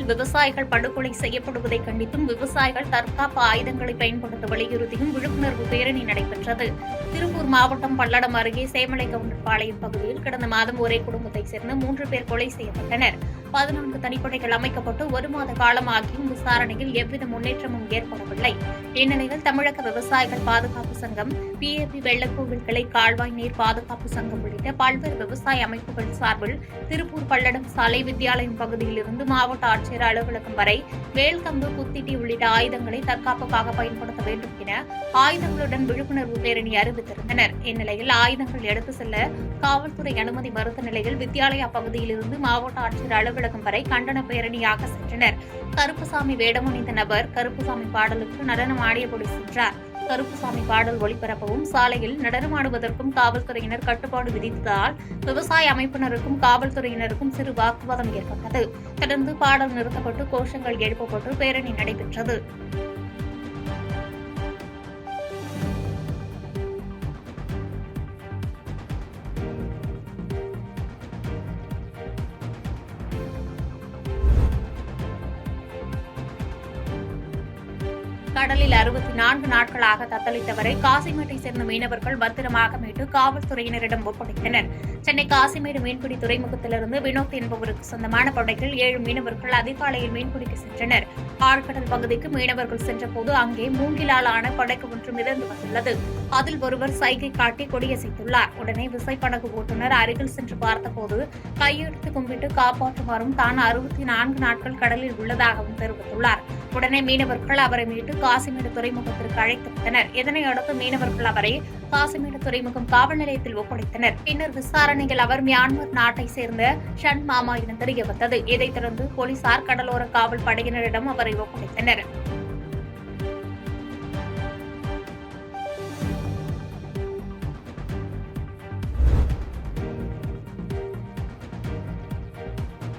விவசாயிகள் படுகொலை செய்யப்படுவதை கண்டித்தும் விவசாயிகள் தற்காப்பு ஆயுதங்களை பயன்படுத்த வலியுறுத்தியும் விழிப்புணர்வு பேரணி நடைபெற்றது. திருப்பூர் மாவட்டம் பல்லடம் அருகே சேமலைகவுண்டர்பாளையம் பகுதியில் கடந்த மாதம் ஒரே குடும்பத்தைச் சேர்ந்த 3 பேர் கொலை செய்யப்பட்டனர். 14 தனிப்படைகள் அமைக்கப்பட்டு 1 மாத காலமாகியும் விசாரணையில் எவ்வித முன்னேற்றமும் ஏற்படவில்லை. இந்நிலையில் தமிழக விவசாயிகள் பாதுகாப்பு சங்கம், PAP வெள்ளக்கோவில் கிளை, கால்வாய் நீர் பாதுகாப்பு சங்கம் உள்ளிட்ட பல்வேறு விவசாய அமைப்புகள் சார்பில் திருப்பூர் பல்லடம் சாலை வித்யாலயம் பகுதியிலிருந்து மாவட்ட ஆட்சியர் அலுவலகம் வரை வேல்கம்பு, குத்திட்டி உள்ளிட்ட ஆயுதங்களை தற்காப்புக்காக பயன்படுத்த வேண்டும் என ஆயுதங்களுடன் விழிப்புணர்வு பேரணி அறிவித்திருந்தனர். இந்நிலையில் ஆயுதங்கள் எடுத்து செல்ல காவல்துறை அனுமதி மறுத்த நிலையில் வித்யாலயா பகுதியிலிருந்து மாவட்ட ஆட்சியர் அலுவலகம் வரை கண்டன பேரணியாக சென்றனர். கருப்புசாமி வேடமணிந்த நபர் கருப்புசாமி பாடலுக்கு நடனம் ஆடியபடி சென்றார். கருப்புசாமி பாடல் ஒளிபரப்பவும் சாலையில் நடனமாடுவதற்கும் காவல்துறையினர் கட்டுப்பாடு விதித்ததால் விவசாய அமைப்பினருக்கும் காவல்துறையினருக்கும் சிறு வாக்குவாதம் ஏற்பட்டது. தொடர்ந்து பாடல் நிறுத்தப்பட்டு கோஷங்கள் எழுப்பப்பட்டு பேரணி நடைபெற்றது. கடலில் 64 நாட்களாக தத்தளித்தவரை காசிமேட்டை சேர்ந்த மீனவர்கள் பத்திரமாக மீட்டு காவல்துறையினரிடம் ஒப்படைத்தனர். சென்னை காசிமேடு மீன்பிடி துறைமுகத்திலிருந்து வினோத் என்பவருக்கு சொந்தமான படகில் 7 மீனவர்கள் அதிகாலையில் மீன்பிடிக்க சென்றனர். ஆழ்கடல் பகுதிக்கு மீனவர்கள் சென்றபோது அங்கே மூங்கிலால் ஆன படகு ஒன்று மிதந்து வந்துள்ளது. அதில் ஒருவர் சைகை காட்டி கொடியசைத்துள்ளார். உடனே விசைப்படகு ஓட்டுநர் அருகில் சென்று பார்த்தபோது கையெடுத்து கும்பிட்டு காப்பாற்றுமாறும் தான் 64 நாட்கள் கடலில் உள்ளதாகவும் தெரிவித்துள்ளார். உடனே மீனவர்கள் அவரை மீட்டு காசிமேடு துறைமுகத்திற்கு அழைத்து வந்தனர். இதனையடுத்து மீனவர்கள் அவரை காசிமேடு துறைமுகம் காவல் நிலையத்தில் ஒப்படைத்தனர். பின்னர் விசாரணையில் அவர் மியான்மர் நாட்டை சேர்ந்த ஷன் மாமா என தெரியவந்தது. இதைத் தொடர்ந்து போலீசார் கடலோர காவல் படையினரிடம் அவரை ஒப்படைத்தனர்.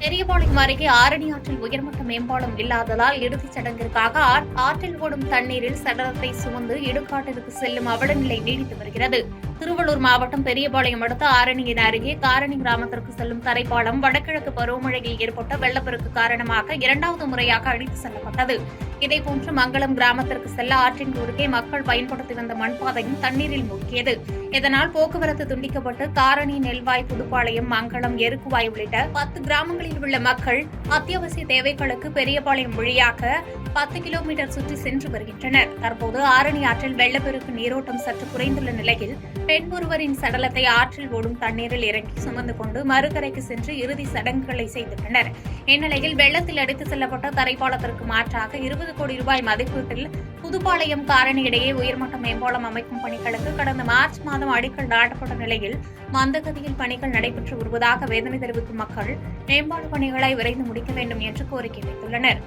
பெரியபாளையம் அருகே ஆரணி ஆற்றில் உயர்மட்ட மேம்பாலம் இல்லாததால் இறுதிச் சடங்கிற்காக ஆற்றில் ஓடும் தண்ணீரில் சடலத்தை சுமந்து இடுகாட்டிற்கு செல்லும் அவலநிலை நீடித்து வருகிறது. திருவள்ளூர் மாவட்டம் பெரியபாளையம் அடுத்த ஆரணியின் அருகே காரணி கிராமத்திற்கு செல்லும் தரைப்பாலம் வடகிழக்கு பருவமழையில் ஏற்பட்ட வெள்ளப்பெருக்கு காரணமாக 2வது முறையாக அடித்து செல்லப்பட்டது. இதேபோன்று மங்களம் கிராமத்திற்கு செல்ல ஆற்றின் குறுக்கே மக்கள் பயன்படுத்தி வந்த மண்பாதையும் தண்ணீரில் மூழ்கியது. இதனால் போக்குவரத்து துண்டிக்கப்பட்டு காரணி, நெல்வாய், புதுப்பாளையம், மங்களம், எருக்குவாய் உள்ளிட்ட 10 கிராமங்களில் உள்ள மக்கள் அத்தியாவசிய தேவைகளுக்கு பெரியபாளையம் வழியாக 10 கிலோமீட்டர் சுற்றி சென்று வருகின்றனர். தற்போது ஆரணி ஆற்றில் வெள்ளப்பெருக்கு நீரோட்டம் சற்று குறைந்துள்ள நிலையில் பெண் ஒருவரின் சடலத்தை ஆற்றில் ஓடும் தண்ணீரில் இறங்கி சுமந்து கொண்டு மறுகரைக்கு சென்று இறுதி சடங்குகளை செய்துள்ளனர். இந்நிலையில் வெள்ளத்தில் அடித்து செல்லப்பட்ட தரைப்பாலத்திற்கு மாற்றாக 20 கோடி ரூபாய் மதிப்பீட்டில் புதுப்பாளையம் காரணி இடையே உயர்மட்ட மேம்பாலம் அமைக்கும் பணிகளுக்கு கடந்த மார்ச் மாதம் அடிக்கல் நாட்டப்பட்ட நிலையில் மந்தகதியில் பணிகள் நடைபெற்று வருவதாக வேதனை தெரிவிக்கும் மக்கள் மேம்பாடு பணிகளை விரைந்து முடிக்க வேண்டும் என்று கோரிக்கை வைத்துள்ளனர்.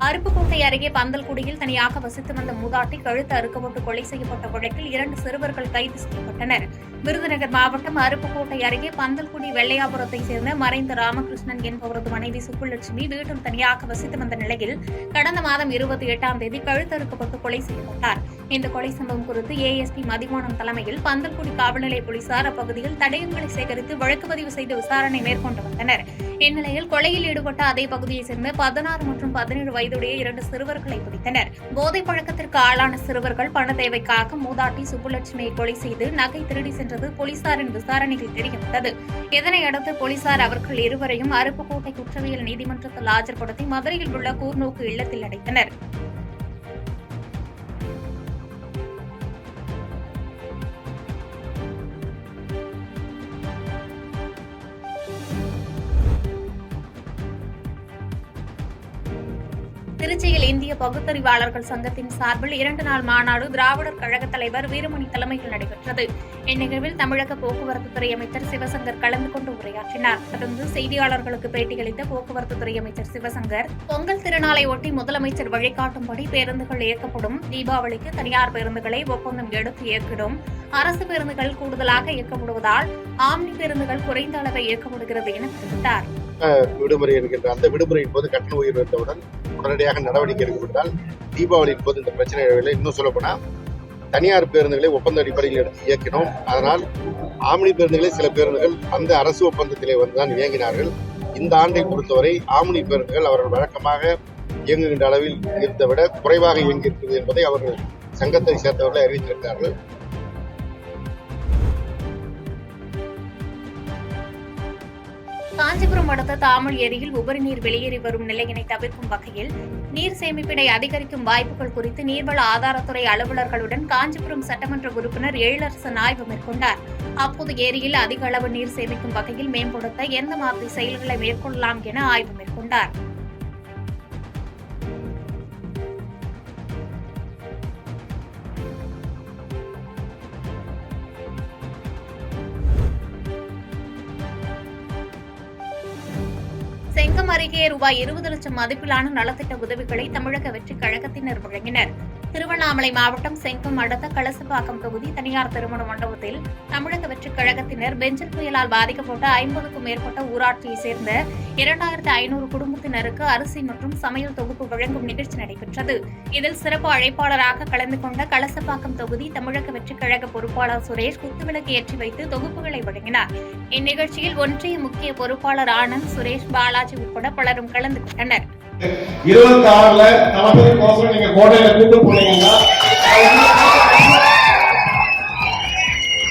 அருப்புக்கோட்டை அருகே பந்தல்குடியில் தனியாக வசித்து வந்த மூதாட்டி கழுத்து அறுக்கப்பட்டு கொலை செய்யப்பட்ட வழக்கில் 2 சிறுவர்கள் கைது செய்யப்பட்டனர். விருதுநகர் மாவட்டம் அருப்புக்கோட்டை அருகே பந்தல்குடி வெள்ளையாபுரத்தைச் சேர்ந்த மறைந்த ராமகிருஷ்ணன் என்பவரது மனைவி சுப்புலட்சுமி வீட்டில் தனியாக வசித்து வந்த நிலையில் கடந்த மாதம் 28ஆம் தேதி கழுத்து அறுக்கப்பட்டு கொலை செய்யப்பட்டார். இந்த கொலை சம்பவம் குறித்து ASP மதிவானம் தலைமையில் பந்தல்குடி காவல்நிலைய போலீசார் அப்பகுதியில் தடயங்களை சேகரித்து வழக்கு பதிவு செய்து விசாரணை மேற்கொண்டு வந்தனர். இந்நிலையில் கொலையில் ஈடுபட்ட அதே பகுதியைச் சேர்ந்த 16 மற்றும் 17 வயதுடைய 2 சிறுவர்களை பிடித்தனர். போதைப் பழக்கத்திற்கு ஆளான சிறுவர்கள் பண தேவைக்காக மூதாட்டி சுப்புலட்சுமியை கொலை செய்து நகை திருடி சென்றது போலீசாரின் விசாரணையில் தெரியவந்தது. இதனையடுத்து போலீசார் அவர்கள் இருவரையும் அருப்புக்கோட்டை குற்றவியல் நீதிமன்றத்தில் ஆஜர்படுத்தி மதுரையில் உள்ள கூர்நோக்கு இல்லத்தில் அடைத்தனர். திருச்சியில் இந்திய பகுத்தறிவாளர்கள் சங்கத்தின் சார்பில் 2 நாள் மாநாடு திராவிடர் கழக தலைவர் வீரமணி தலைமையில் நடைபெற்றது. இந்நிகழ்வில் தமிழக போக்குவரத்து துறை அமைச்சர் சிவசங்கர் கலந்து கொண்டு உரையாற்றினார். தொடர்ந்து செய்தியாளர்களுக்கு பேட்டியளித்த போக்குவரத்து துறை அமைச்சர் சிவசங்கர், பொங்கல் திருநாளை ஒட்டி முதலமைச்சர் வழிகாட்டும்படி பேருந்துகள் இயக்கப்படும். தீபாவளிக்கு தனியார் பேருந்துகளை ஒப்பந்தம் எடுத்து இயக்கிடும். அரசு பேருந்துகள் கூடுதலாக இயக்கப்படுவதால் ஆம்னி பேருந்துகள் குறைந்த அளவை இயக்கப்படுகிறது என தெரிவித்தார். விடுமுறை என்கின்ற அந்த விடுமுறையின் போது கட்டண உயர்வு வந்தவுடன் உடனடியாக நடவடிக்கை எடுக்கப்பட்டால் தீபாவளியின் போது இந்த பிரச்சனை இல்லை. இன்னும் சொல்லப்போனா தனியார் பேருந்துகளை ஒப்பந்த அடிப்படையில் எடுத்து இயக்கினோம். அதனால் ஆம்னி பேருந்துகளை சில பேருந்துகள் அந்த அரசு ஒப்பந்தத்திலே வந்துதான் இயங்கினார்கள். இந்த ஆண்டை பொறுத்தவரை ஆம்னி பேருந்துகள் அவர்கள் வழக்கமாக இயங்குகின்ற அளவில் இருந்ததை விட குறைவாக இயங்கியிருக்கிறது என்பதை அவர்கள் சங்கத்தை சேர்ந்தவர்களை அறிவித்திருக்கிறார்கள். காஞ்சிபுரம் அடுத்த தாமல் ஏரியில் உபரி நீர் வெளியேறி வரும் நிலையினை தவிர்க்கும் வகையில் நீர் சேமிப்பினை அதிகரிக்கும் வாய்ப்புகள் குறித்து நீர்வள ஆதாரத்துறை அலுவலர்களுடன் காஞ்சிபுரம் சட்டமன்ற உறுப்பினர் எழிலரசன் ஆய்வு மேற்கொண்டார். அப்போது ஏரியில் அதிக அளவு நீர் சேமிக்கும் வகையில் மேம்படுத்த எந்த மாதிரி செயல்களை மேற்கொள்ளலாம் என ஆய்வு மேற்கொண்டார். செங்கம் அருகே ரூபாய் 20 லட்சம் மதிப்பிலான நலத்திட்ட உதவிகளை தமிழக வெற்றிக் கழகத்தினர் வழங்கினர். திருவண்ணாமலை மாவட்டம் செங்கம் அடுத்த கலசப்பாக்கம் தொகுதி தனியார் திருமண மண்டபத்தில் தமிழக வெற்றிக் கழகத்தினர் பெஞ்சல் புயலால் பாதிக்கப்பட்ட 50க்கும் மேற்பட்ட ஊராட்சியைச் சேர்ந்த 2500 குடும்பத்தினருக்கு அரிசி மற்றும் சமையல் தொகுப்பு வழங்கும் நிகழ்ச்சி நடைபெற்றது. இதில் சிறப்பு அழைப்பாளராக கலந்து கொண்ட கலசப்பாக்கம் தொகுதி தமிழக வெற்றிக் கழக பொறுப்பாளர் சுரேஷ் குத்துவிளக்கு ஏற்றி வைத்து தொகுப்புகளை வழங்கினார். இந்நிகழ்ச்சியில் ஒன்றிய முக்கிய பொறுப்பாளர் ஆனந்த், சுரேஷ், பாலாஜி உட்பட பலரும் கலந்து கொண்டனர். 26ல தளபதி கோசம் நீங்க கோட்டையில கூட்டு போனீங்கன்னா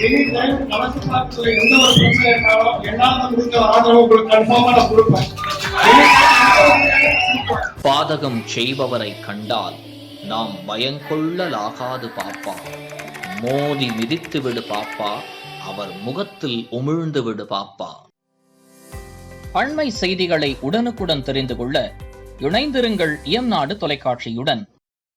எனி டைம் கலசப்பாக்கத்துல எந்த ஒரு பிரச்சனை இருந்தாலும் என்னால முடிஞ்ச ஆதரவு உங்களுக்கு கன்ஃபார்மா நான் கொடுப்பேன். பாதகம் செய்பவரை கண்டால் நாம் பயங்கொள்ளலாகாது பாப்பா, மோதி மிதித்து விடு பாப்பா, அவர் முகத்தில் உமிழ்ந்து விடு பாப்பா. அண்மை செய்திகளை உடனுக்குடன் தெரிந்து கொள்ள இணைந்திருங்கள் இயம்நாடு தொலைக்காட்சியுடன்.